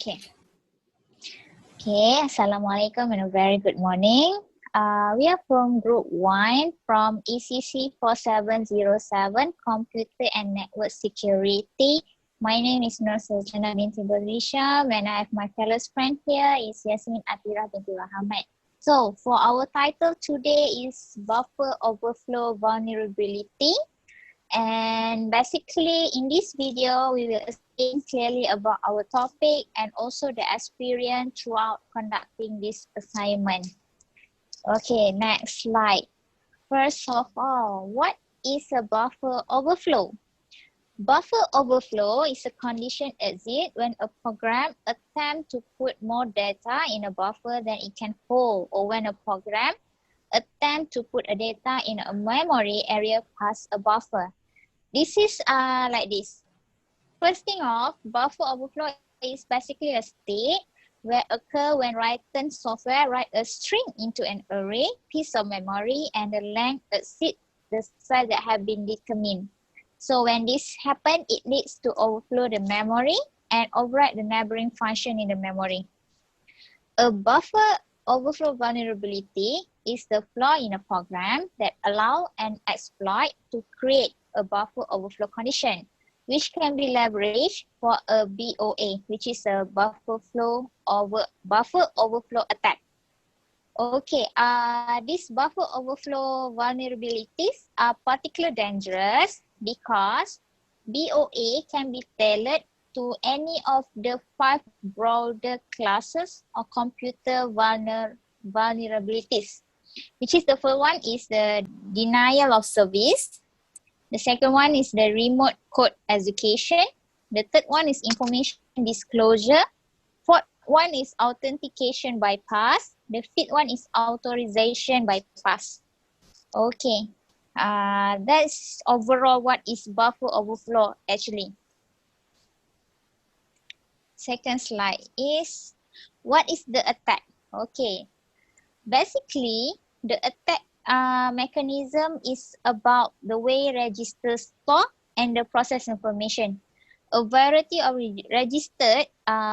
Okay. Assalamualaikum and a very good morning. We are from Group 1 from ECC 4707, Computer and Network Security. My name is Nur Sazlyana binti Badrulhisham and I have my fellow friend here is Yasmin, Atirah, binti Rahamat. So for our title today is Buffer-overflow Vulnerability. And basically in this video, we will explain clearly about our topic and also the experience throughout conducting this assignment. Okay, next slide. First of all, what is a buffer overflow? Buffer overflow is a condition exist when a program attempts to put more data in a buffer than it can hold, or when a program attempts to put a data in a memory area past a buffer. This is like this. First thing off, buffer overflow is basically a state where occur when written software write a string into an array, piece of memory, and the length exceeds the size that have been determined. So when this happens, it leads to overflow the memory and override the neighboring function in the memory. A buffer overflow vulnerability is the flaw in a program that allow an exploit to create a buffer overflow condition, which can be leveraged for a BOA, which is a buffer overflow attack. Okay, these buffer overflow vulnerabilities are particularly dangerous because BOA can be tailored to any of the 5 broader classes of computer vulnerabilities, which is the first one is the denial of service. The second one is the remote code execution. The third one is information disclosure. Fourth one is authentication bypass. The fifth one is authorization bypass. Okay, that's overall what is buffer overflow actually. Second slide is what is the attack? Okay, basically the attack mechanism is about the way registers store and the process information. A variety of registers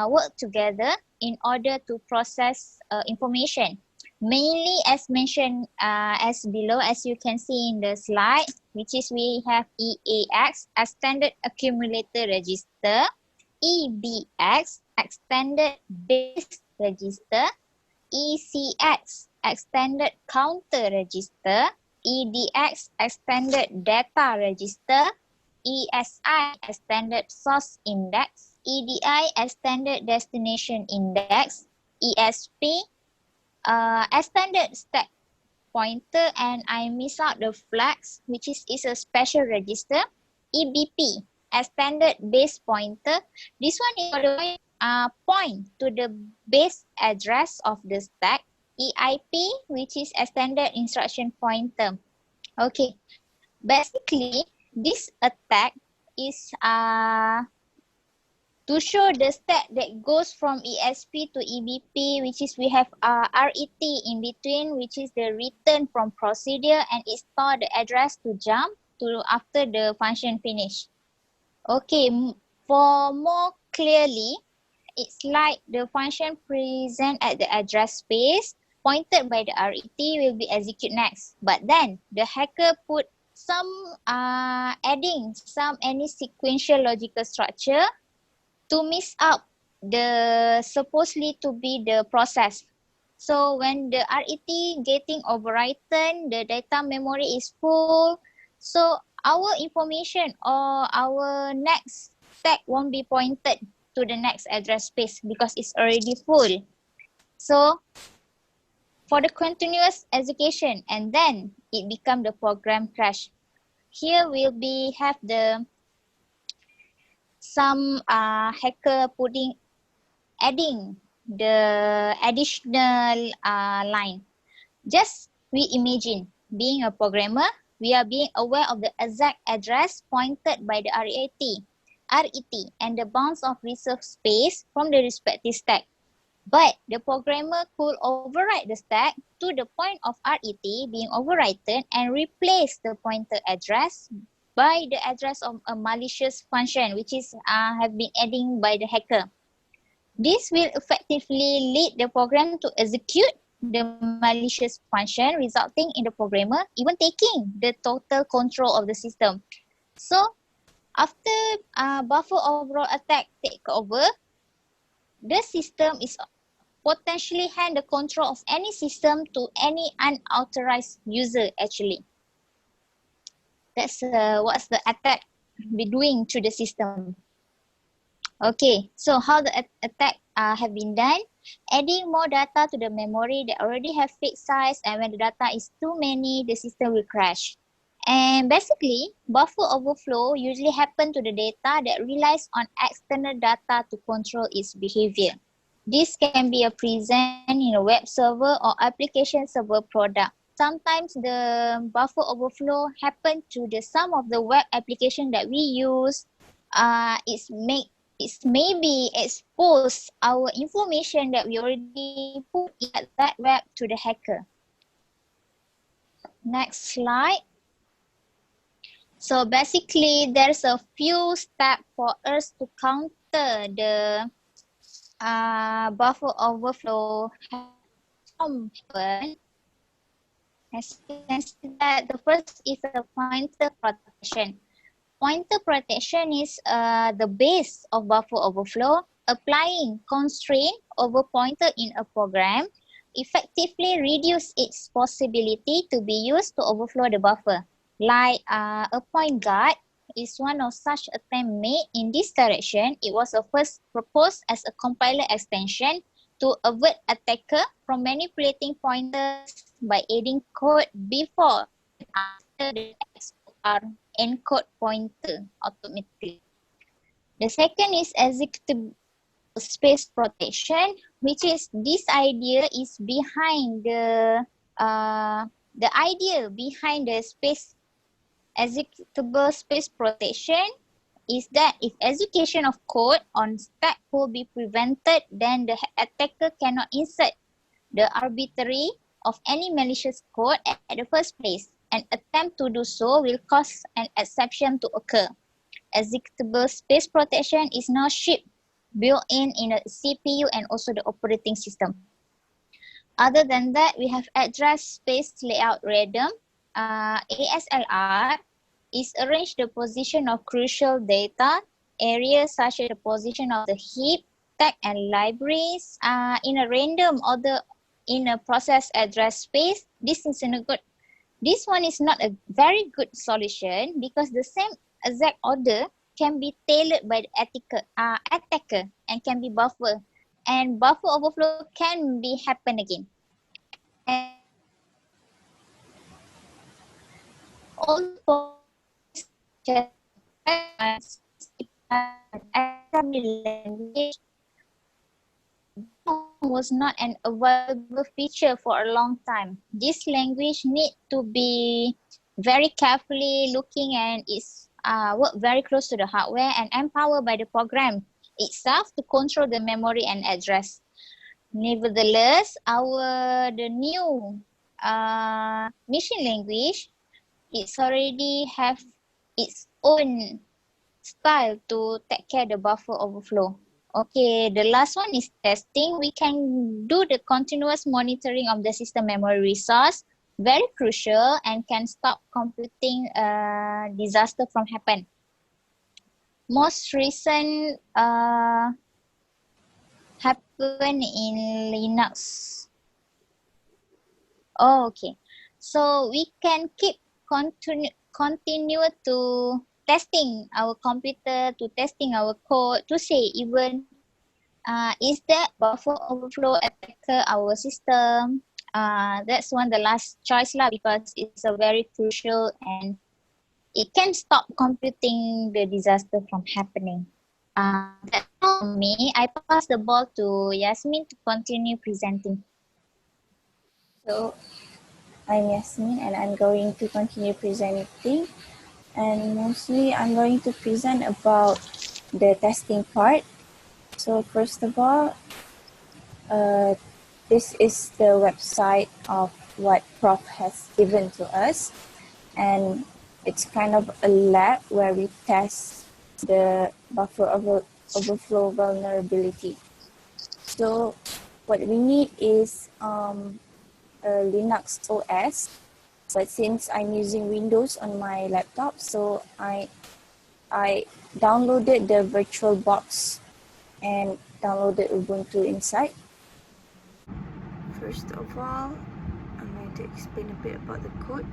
work together in order to process information. Mainly as mentioned as below, as you can see in the slide, which is we have EAX, Extended Accumulator Register, EBX, Extended Base Register, ECX, Extended Counter Register, EDX, Extended Data Register, ESI, Extended Source Index, EDI, Extended Destination Index, ESP, Extended Stack Pointer, and I miss out the flags, which is a special register, EBP, Extended Base Pointer. This one is for the point to the base address of the stack. EIP, which is Extended Instruction Pointer. Okay, basically this attack is to show the stack that goes from ESP to EBP, which is we have RET in between, which is the return from procedure, and it store the address to jump to after the function finish. Okay, for more clearly, it's like the function present at the address space pointed by the RET will be executed next. But then the hacker put some adding some any sequential logical structure to mix up the supposedly to be the process. So when the RET getting overwritten, the data memory is full. So our information or our next stack won't be pointed to the next address space because it's already full. So for the continuous execution, and then it become the program crash. Here will be have the some hacker adding the additional line. Just we imagine being a programmer, we are being aware of the exact address pointed by the RET and the bounds of reserved space from the respective stack. But the programmer could override the stack to the point of RET being overwritten and replace the pointer address by the address of a malicious function, which is have been adding by the hacker. This will effectively lead the program to execute the malicious function, resulting in the programmer even taking the total control of the system. So after buffer overflow attack take over, the system is potentially hand the control of any system to any unauthorized user actually. That's what's the attack be doing to the system. Okay, so how the attack have been done? Adding more data to the memory that already have fixed size, and when the data is too many, the system will crash. And basically, buffer overflow usually happen to the data that relies on external data to control its behavior. This can be a present in a web server or application server product. Sometimes the buffer overflow happen to the some of the web application that we use. It's maybe expose our information that we already put in that web to the hacker. Next slide. So basically, there's a few steps for us to counter the buffer overflow from happen. As you can see that the first is a pointer protection. Pointer protection is the base of buffer overflow. Applying constraint over pointer in a program effectively reduce its possibility to be used to overflow the buffer. Like a point guard is one of such attempt made in this direction. It was first proposed as a compiler extension to avert attacker from manipulating pointers by adding code before and after the XOR encode pointer automatically. The second is executable space protection, which is this idea is behind the idea behind the executable space protection is that if execution of code on stack will be prevented, then the attacker cannot insert the arbitrary of any malicious code at the first place. An attempt to do so will cause an exception to occur. Executable space protection is now shipped built-in in a CPU and also the operating system. Other than that, we have address space layout random. ASLR is arrange the position of crucial data areas such as the position of the heap, tag, and libraries in a random order in a process address space. This one is not a very good solution because the same exact order can be tailored by the attacker and can be buffer, and buffer overflow can be happen again. And also language was not an available feature for a long time. This language need to be very carefully looking and is work very close to the hardware and empowered by the program itself to control the memory and address. Nevertheless, the new machine language, it's already have its own style to take care of the buffer overflow. Okay, the last one is testing. We can do the continuous monitoring of the system memory resource, very crucial, and can stop computing disaster from happen. Most recent happen in Linux. Oh, okay. So we can keep continue to testing our computer, to testing our code, to say even is that buffer overflow attacker our system? That's one the last choice lah, because it's a very crucial and it can stop computing the disaster from happening. That's all from me. I pass the ball to Yasmin to continue presenting. So I'm Yasmin and I'm going to continue presenting, and mostly I'm going to present about the testing part. So first of all, this is the website of what Prof has given to us, and it's kind of a lab where we test the buffer overflow vulnerability. So what we need is a Linux OS, but since I'm using Windows on my laptop, so I downloaded the VirtualBox and downloaded Ubuntu inside. First of all, I'm going to explain a bit about the code.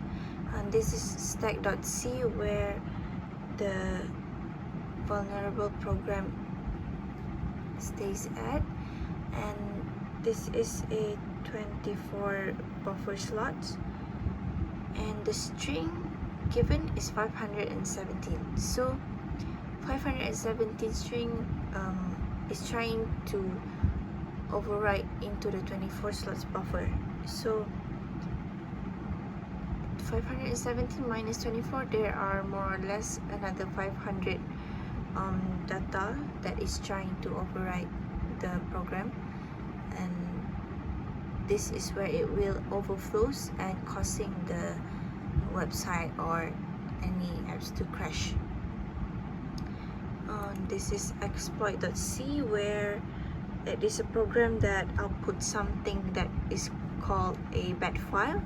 And this is stack.c where the vulnerable program stays at, and this is a 24 buffer slots, and the string given is 517. So 517 string is trying to overwrite into the 24 slots buffer. So 517 minus 24, there are more or less another 500 data that is trying to overwrite the program, and this is where it will overflows and causing the website or any apps to crash. This is exploit.c where it is a program that outputs something that is called a bad file.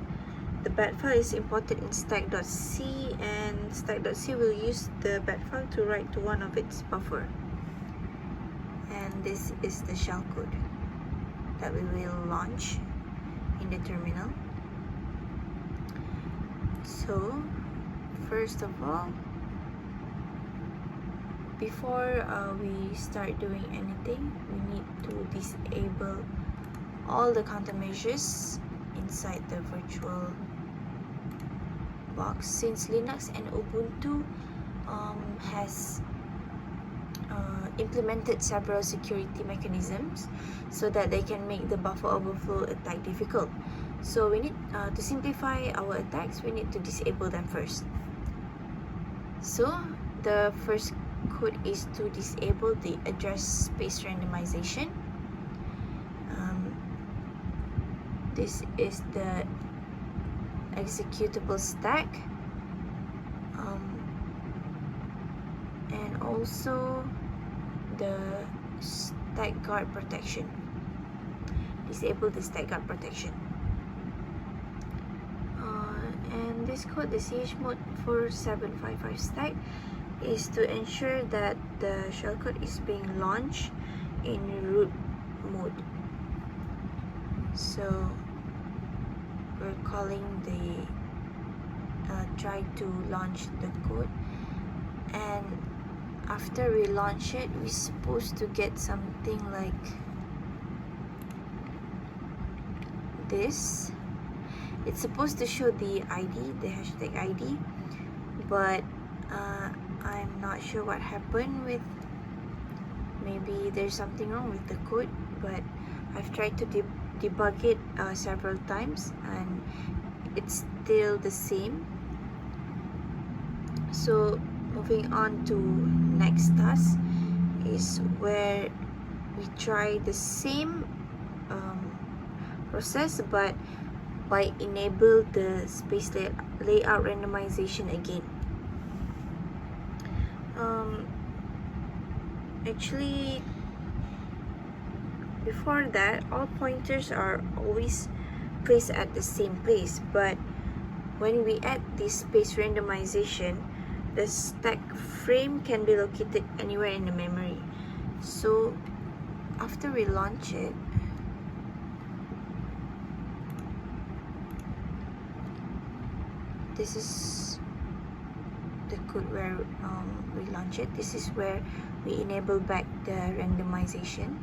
The bad file is imported in stack.c, and stack.c will use the bad file to write to one of its buffer. And this is the shellcode that we will launch in the terminal. So first of all, before we start doing anything, we need to disable all the countermeasures inside the virtual box, since Linux and Ubuntu has implemented several security mechanisms so that they can make the buffer overflow attack difficult. So we need to simplify our attacks, we need to disable them first. So the first code is to disable the address space randomization. This is the executable stack, and also the stack guard protection. Disable the stack guard protection. And this code, the chmod 4755 stack, is to ensure that the shellcode is being launched in root mode. So we're calling the try to launch the code, and after we launch it, we're supposed to get something like this. It's supposed to show the ID, the hashtag ID, but I'm not sure what happened with, maybe there's something wrong with the code, but I've tried to debug it several times and it's still the same. So moving on to next task is where we try the same process, but by enable the space layout randomization again. Actually, before that, all pointers are always placed at the same place, but when we add this space randomization, the stack frame can be located anywhere in the memory. So after we launch it, this is the code where we launch it. This is where we enable back the randomization,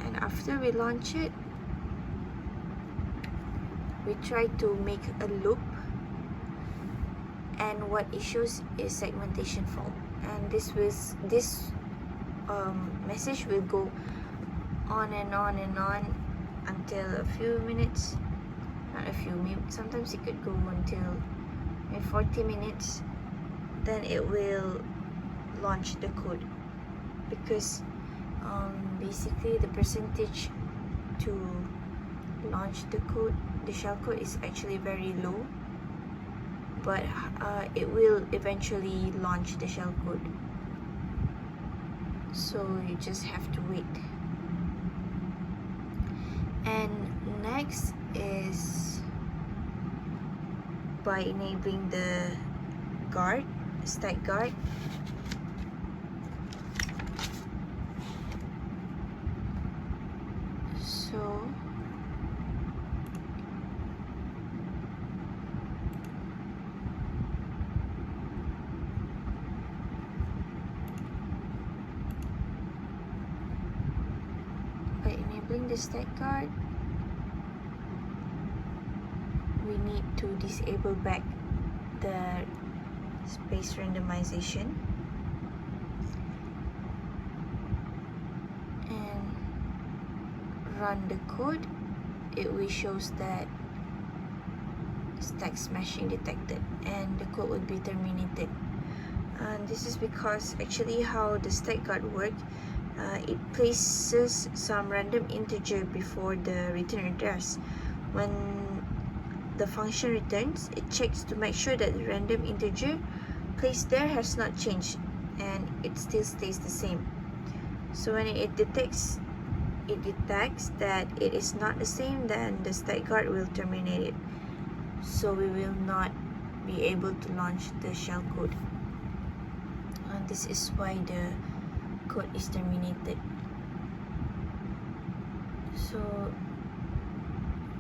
and after we launch it, we try to make a loop, and what it shows is segmentation fault, and this message will go on and on and on until a few minutes, not a few, maybe sometimes it could go until maybe 40 minutes. Then it will launch the code, because basically the percentage to launch the code, the shellcode, is actually very low, but it will eventually launch the shellcode. so you just have to wait. And next is by enabling the guard, stack guard. So by enabling the stack guard, we need to disable back the space randomization and run the code. It will shows that stack smashing detected and the code would be terminated. And this is because actually how the stack guard works, it places some random integer before the return address. When the function returns, it checks to make sure that the random integer placed there has not changed and it still stays the same. So when it detects that it is not the same, then the stack guard will terminate it. So we will not be able to launch the shell code. And this is why the code is terminated. So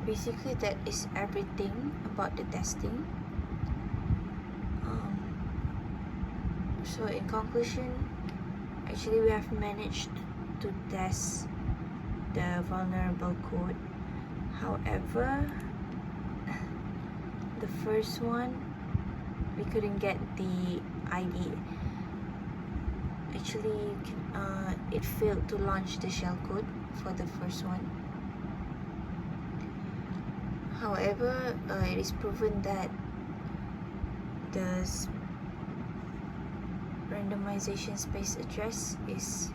basically that is everything about the testing. So in conclusion, actually we have managed to test the vulnerable code. However, the first one, we couldn't get the ID. Actually, it failed to launch the shell code for the first one. However, it is proven that the randomization space address is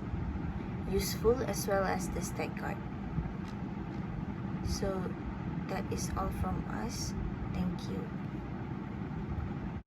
useful as well as the stack guard. So that is all from us. Thank you.